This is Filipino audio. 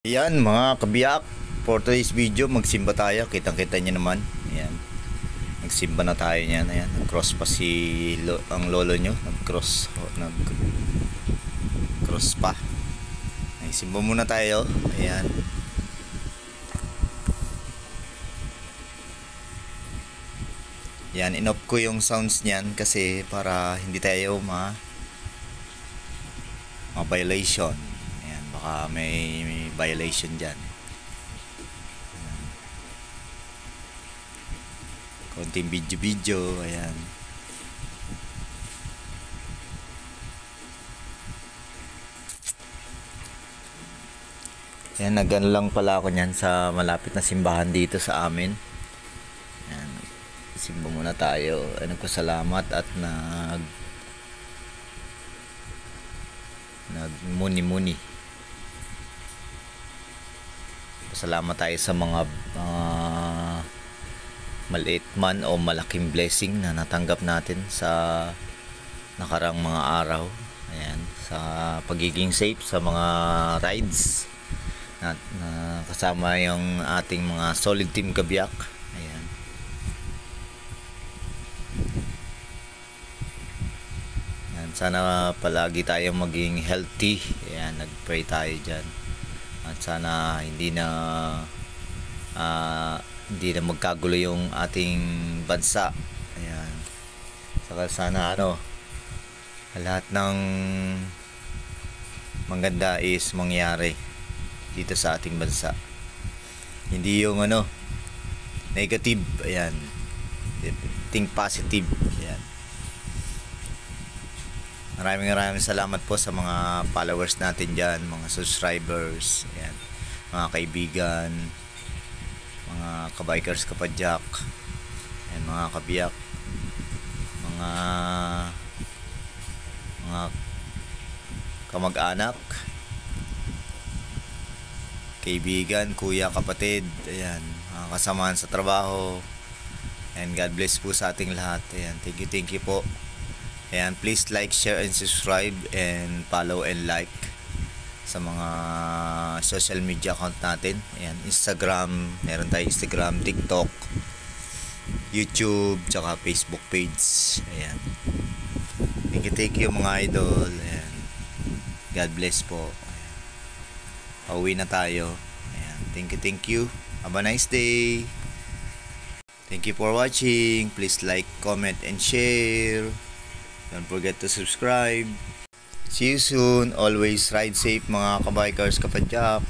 Ayan mga kabiyak, for today's video magsimba tayo. Kitang kita nyo naman. Ayan, nagsimba na tayo niyan. Ayan, nag-cross pa ang lolo nyo. Nag-cross pa. Ay, simba muna tayo. Ayan. Ayan, in-off ko yung sounds niyan kasi para hindi tayo ma-violation. Ayan, baka may violation dyan. Konting video. Ayan. Ayan, nag-ano lang pala ako nyan sa malapit na simbahan dito sa amin. Ayan, simba muna tayo. Salamat at nagmuni-muni. Pasalamat tayo sa mga maliit man o malaking blessing na natanggap natin sa nakarang mga araw. Ayan, sa pagiging safe sa mga rides na kasama yung ating mga solid team kabiyak. Ayan. Ayan, sana palagi tayong maging healthy. Ayan, nagpray tayo dyan. At sana hindi na magkagulo yung ating bansa. Ayan. Saka sana lahat ng maganda is mangyari dito sa ating bansa. Hindi yung negative. Ayan. Think positive. Ayan. Maraming salamat po sa mga followers natin dyan, mga subscribers. Ayan. Mga kaibigan, mga kabikers, kapadyak, ayan, mga kabiyak, mga kamag-anak, kaibigan, kuya, kapatid, ayan, mga kasamahan sa trabaho. And God bless po sa ating lahat. Ayan, thank you po. Ayan, please like, share, and subscribe, and follow and like sa mga social media account natin. Ayan, Instagram, meron tayo Instagram, TikTok, YouTube, tsaka Facebook page. Ayan. Thank you mga idol. Ayan. God bless po. Ayan. Pauwi na tayo. Ayan. Thank you. Have a nice day. Thank you for watching. Please like, comment, and share. Don't forget to subscribe. See you soon. Always ride safe mga kabikers, kapadyak.